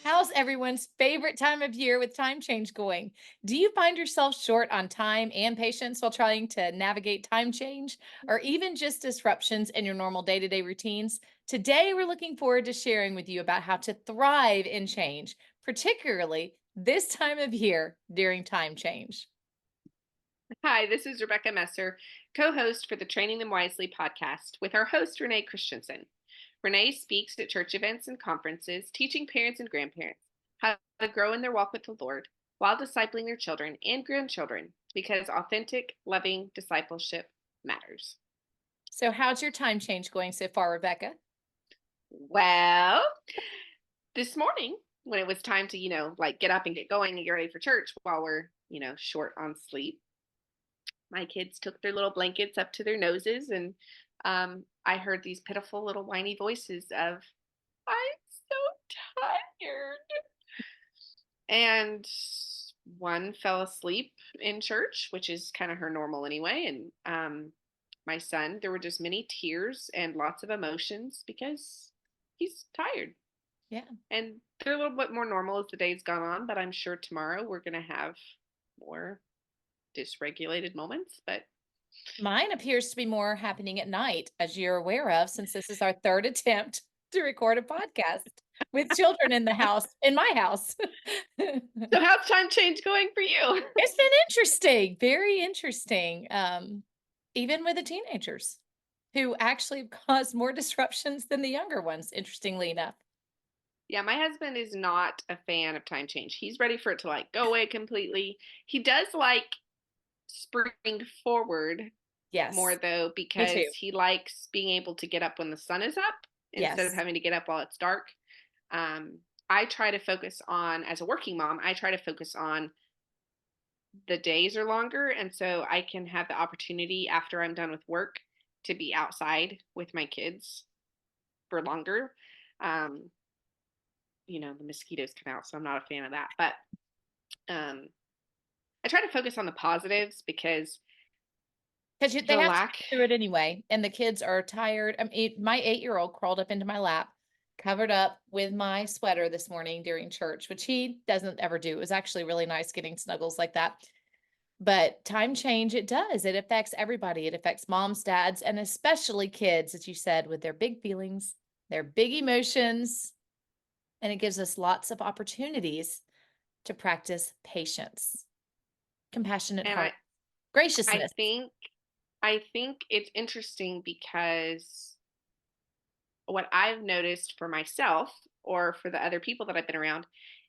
How's everyone's favorite time of year with time change going? Do you find yourself short on time and patience while trying to navigate time change or even just disruptions in your normal day to day routines? Today, we're looking forward to sharing with you about how to thrive in change, particularly this time of year during time change. Hi, this is Rebecca Messer, co host for the Training Them Wisely podcast with our host, Renee Christensen. Renee speaks at church events and conferences, teaching parents and grandparents how to grow in their walk with the Lord while discipling their children and grandchildren because authentic, loving discipleship matters. So, how's your time change going so far, Rebecca? Well, this morning, when it was time to, get up and get going and get ready for church while we're, short on sleep, my kids took their little blankets up to their noses, and I heard these pitiful little whiny voices of, I'm so tired. And one fell asleep in church, which is kind of her normal anyway. And my son, there were just many tears and lots of emotions because he's tired. Yeah. And they're a little bit more normal as the day's gone on, but I'm sure tomorrow we're going to have more dysregulated moments. But Mine appears to be more happening at night, as you're aware of, since this is our third attempt to record a podcast with children in the house, in my house. so how's time change going for you? It's been interesting, very interesting. Even with the teenagers who actually have caused more disruptions than the younger ones, interestingly enough. Yeah, my husband is not a fan of time change. He's ready for it to go away completely. He does like spring forward more Yes, though, me too. because he likes being able to get up when the sun is up instead of Yes. having to get up while it's dark. I try to focus on, as a working mom, I try to focus on the days are longer. And so I can have the opportunity after I'm done with work to be outside with my kids for longer. Um, the mosquitoes come out, so I'm not a fan of that. But I try to focus on the positives because Because they the have to lack. get through it anyway, and the kids are tired. I mean, my 8-year-old crawled up into my lap, covered up with my sweater this morning during church, which he doesn't ever do. It was actually really nice getting snuggles like that. But time change, it does. It affects everybody. It affects moms, dads, and especially kids, as you said, with their big feelings, their big emotions. And it gives us lots of opportunities to practice patience, compassionate And heart, I graciousness. think I think it's interesting because what I've noticed for myself or for the other people that I've been around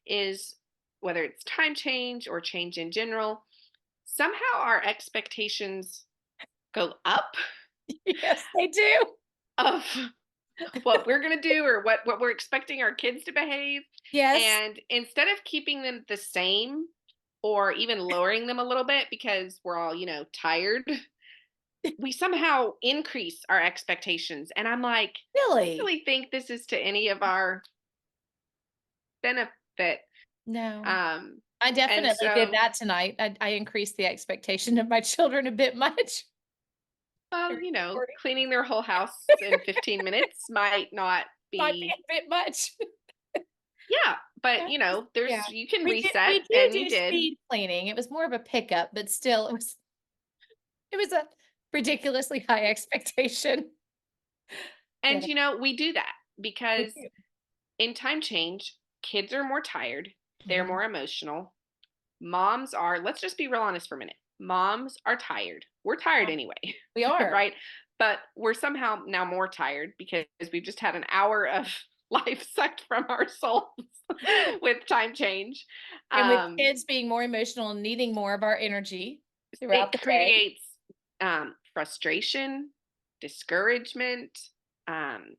is whether it's time change or change in general, somehow our expectations go up Yes, they do. of what we're going to do or what we're expecting our kids to behave. Yes. And instead of keeping them the same or even lowering them a little bit because we're all, tired, we somehow increase our expectations. And I'm like, I don't Really? really think this is to any of our benefit. No. Um, I and definitely did so, that tonight. I increased the expectation of my children a bit much. well, During recording. cleaning their whole house in 15 minutes might not Might be be, a bit much. yeah, but Yeah, yeah. you can We did reset we do and you do did. speed cleaning. It was more of a pickup, but still it was a ridiculously high expectation. And, Yeah, we do that we because do. in time change, kids are more tired, they're Mhm. more emotional. Moms are, let's just be real honest for a minute. Moms are tired. We're tired anyway, We are. right? But we're somehow now more tired because we've just had an hour of life sucked from our souls with time change. And with Um, kids being more emotional and needing more of our energy throughout it the day. creates frustration, discouragement. Um,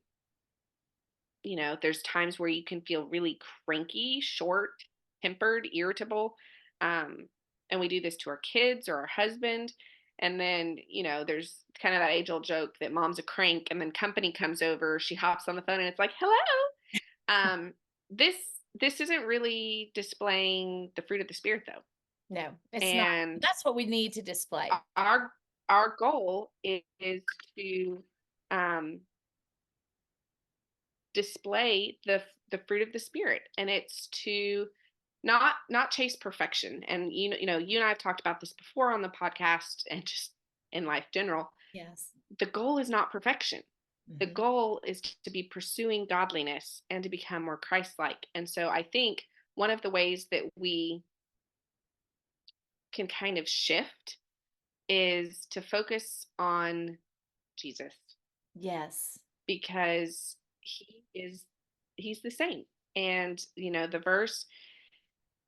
there's times where you can feel really cranky, short tempered, irritable. Um, and we do this to our kids or our husband. And then, there's kind of that age old joke that mom's a crank and then company comes over, she hops on the phone and it's like, hello. Um, this, this isn't really displaying the fruit of the spirit though. No, it's not. And That's what we need to display. our goal is to um, display the fruit of the spirit, and it's to not chase perfection. And you and I have talked about this before on the podcast and just in life general. Yes. The goal is not perfection. The Mhm. goal is to be pursuing godliness and to become more Christ-like. And so I think one of the ways that we can kind of shift is to focus on Jesus, Yes. because he's the same. And the verse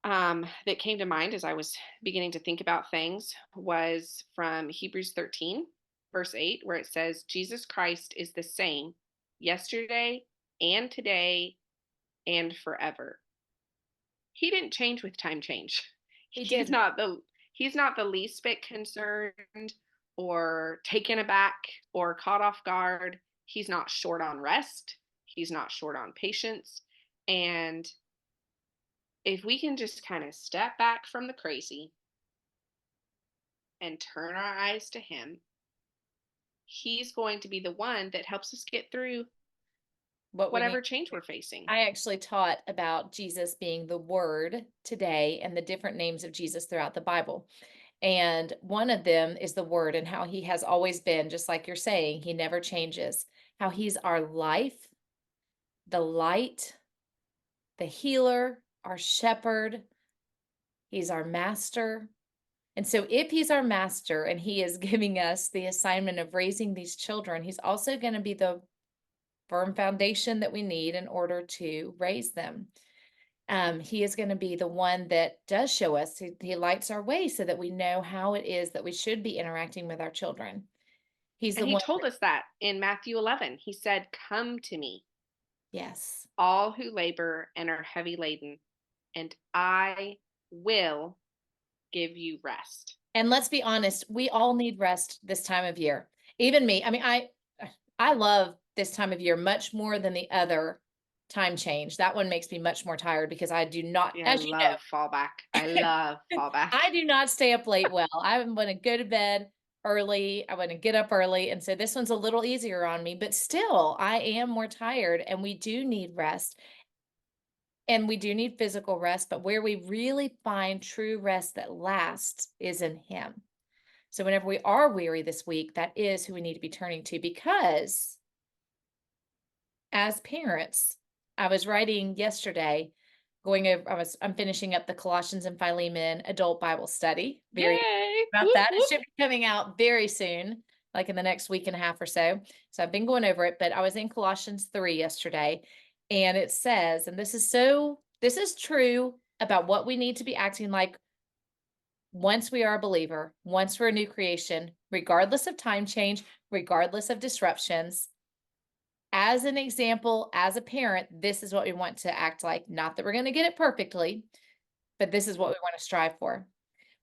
that came to mind as I was beginning to think about things was from Hebrews 13, verse 8, where it says, Jesus Christ is the same yesterday and today and forever. He didn't change with time change. He He's didn't. not the he's not the least bit concerned or taken aback or caught off guard. He's not short on rest. He's not short on patience. And if we can just kind of step back from the crazy and turn our eyes to him, he's going to be the one that helps us get through What we need whatever change to do. we're facing. I actually taught about Jesus being the Word today and the different names of Jesus throughout the Bible. And one of them is the Word and how he has always been, just like you're saying, he never changes. How he's our life, the light, the healer, our shepherd, he's our master. And so, if he's our master and he is giving us the assignment of raising these children, he's also going to be the firm foundation that we need in order to raise them. He is going to be the one that does show us, he lights our way so that we know how it is that we should be interacting with our children. He's And the he one told that, us that in Matthew 11. He said, "Come to me, yes. all who labor and are heavy laden, and I will give you rest." And let's be honest, we all need rest this time of year. Even me. I mean, I love this time of year much more than the other time change. That one makes me much more tired because I do not, Yeah, I as you love fallback. I know, love fallback. I do not stay up late well. I'm going to go to bed early. I want to get up early. And so this one's a little easier on me, but still, I am more tired and we do need rest and we do need physical rest. But where we really find true rest that lasts is in Him. So whenever we are weary this week, that is who we need to be turning to because as parents, I was writing yesterday, going over, I'm finishing up the Colossians and Philemon adult Bible study. Very Yay! about Whoop that. It whoop. should be coming out very soon, like in the next week and a half or so. So I've been going over it, but I was in Colossians 3 yesterday, and it says, and this is true about what we need to be acting like once we are a believer, once we're a new creation, regardless of time change, regardless of disruptions. As an example, as a parent, this is what we want to act like. Not that we're going to get it perfectly, but this is what we want to strive for.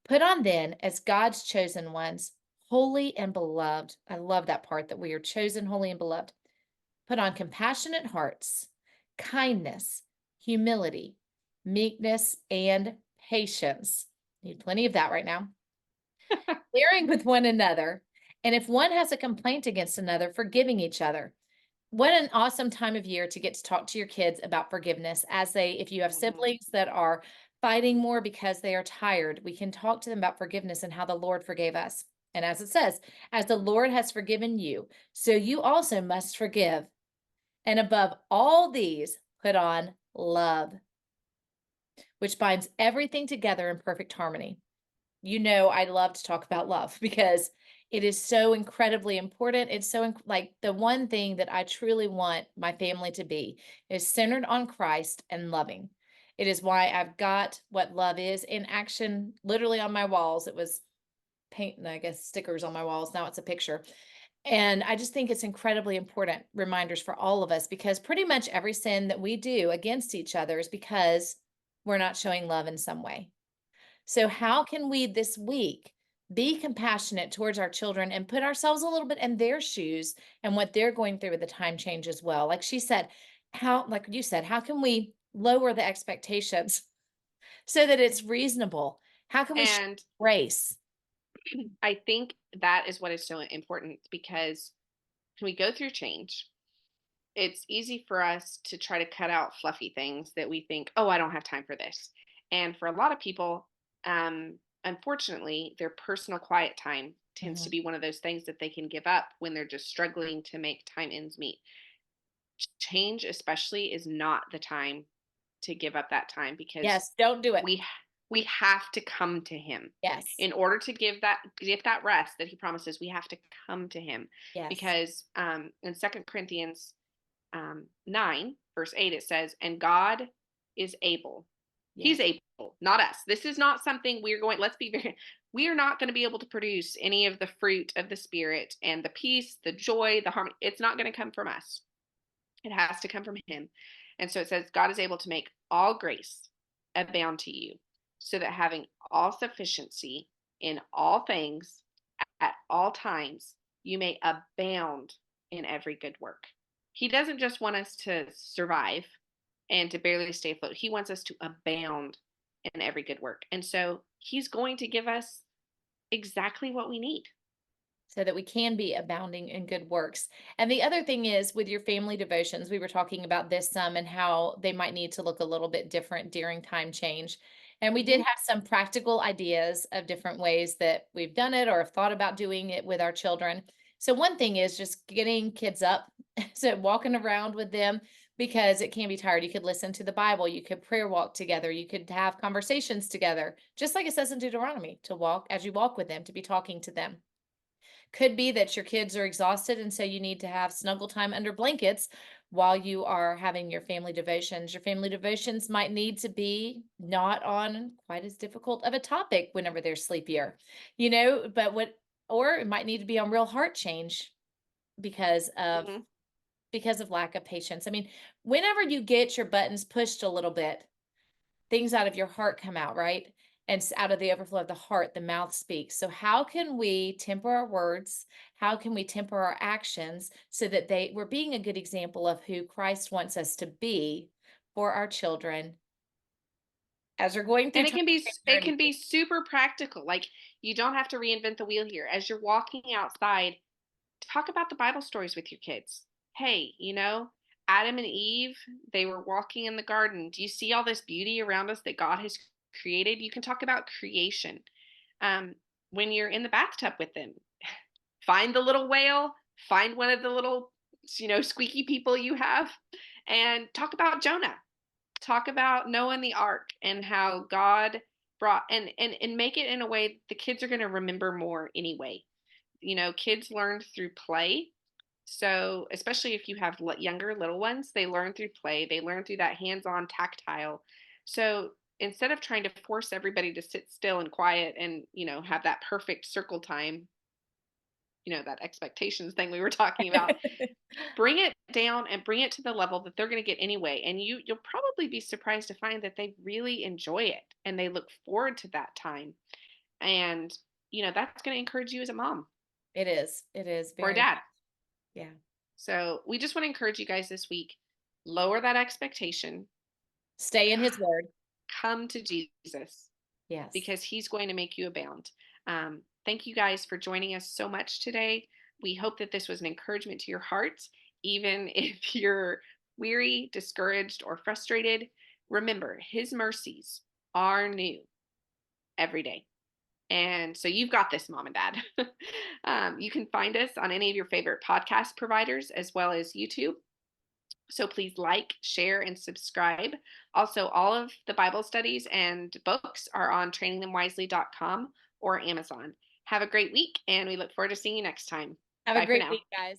Put on then, as God's chosen ones, holy and beloved. I love that part that we are chosen, holy, and beloved. Put on compassionate hearts, kindness, humility, meekness, and patience. Need plenty of that right now. Bearing with one another. And if one has a complaint against another, forgiving each other. What an awesome time of year to get to talk to your kids about forgiveness if you have Mhm. siblings that are fighting more because they are tired, we can talk to them about forgiveness and how the Lord forgave us. And as it says, as the Lord has forgiven you, so you also must forgive. And above all these, put on love, which binds everything together in perfect harmony. You know, I love to talk about love because it is so incredibly important. It's so like the one thing that I truly want my family to be is centered on Christ and loving. It is why I've got what love is in action literally on my walls. It was paint, I guess, stickers on my walls. Now it's a picture. And I just think it's incredibly important reminders for all of us because pretty much every sin that we do against each other is because we're not showing love in some way. So, how can we this week be compassionate towards our children and put ourselves a little bit in their shoes and what they're going through with the time change as well? Like she said, like you said, how can we lower the expectations so that it's reasonable? How can we show And grace? I think that is what is so important because when we go through change, it's easy for us to try to cut out fluffy things that we think, oh, I don't have time for this. And for a lot of people, unfortunately, their personal quiet time tends to Mhm. be one of those things that they can give up when they're just struggling to make time ends meet. Change, especially, is not the time to give up that time because Yes, don't do it. we we have to come to him Yes, in order to give that rest that he promises. We have to come to him yes, because in Second Corinthians 9 verse 8 it says, and God is able. He's yes. able, not us. This is not something we're going, let's be very, we are not going to be able to produce any of the fruit of the spirit and the peace, the joy, the harmony. It's not going to come from us. It has to come from him. And so it says, God is able to make all grace abound to you, so that having all sufficiency in all things at all times, you may abound in every good work. He doesn't just want us to survive and to barely stay afloat. He wants us to abound in every good work. And so he's going to give us exactly what we need. So that we can be abounding in good works. And the other thing is with your family devotions, we were talking about this some and how they might need to look a little bit different during time change. And we did Mhm. have some practical ideas of different ways that we've done it or have thought about doing it with our children. So one thing is just getting kids up, so walking around with them because it can be tired. You could listen to the Bible, you could prayer walk together, you could have conversations together, just like it says in Deuteronomy, to walk as you walk with them, to be talking to them. Could be that your kids are exhausted, and so you need to have snuggle time under blankets while you are having your family devotions. Your family devotions might need to be not on quite as difficult of a topic whenever they're sleepier, but or it might need to be on real heart change because of Mhm. lack of patience. I mean, whenever you get your buttons pushed a little bit, things out of your heart come out, right? And out of the overflow of the heart, the mouth speaks. So, how can we temper our words? How can we temper our actions so that we're being a good example of who Christ wants us to be for our children as they're going through And time it journeys? can be super practical. Like you don't have to reinvent the wheel here. As you're walking outside, talk about the Bible stories with your kids. Hey, Adam and Eve, they were walking in the garden. Do you see all this beauty around us that God has created? You can talk about creation. Um, when you're in the bathtub with them, find the little whale, find one of the little, squeaky people you have, and talk about Jonah. Talk about Noah and the ark and how God brought and make it in a way the kids are going to remember more anyway. Kids learn through play. So, especially if you have younger little ones, they learn through play. They learn through that hands-on tactile. So, instead of trying to force everybody to sit still and quiet and, have that perfect circle time, that expectations thing we were talking about, bring it down and bring it to the level that they're going to get anyway, and you'll probably be surprised to find that they really enjoy it and they look forward to that time. And that's going to encourage you as a mom It is. It is or a very, dad. yeah. So we just want to encourage you guys this week, lower that expectation. Stay in his word. Come to Jesus Yes. because he's going to make you abound. Thank you guys for joining us so much today. We hope that this was an encouragement to your heart, even if you're weary, discouraged, or frustrated. Remember, his mercies are new every day. And so you've got this, mom and dad. You can find us on any of your favorite podcast providers as well as YouTube. So please like, share, and subscribe. Also, all of the Bible studies and books are on trainingthemwisely.com or Amazon. Have a great week, and we look forward to seeing you next time. Have a Bye for great now. week, guys.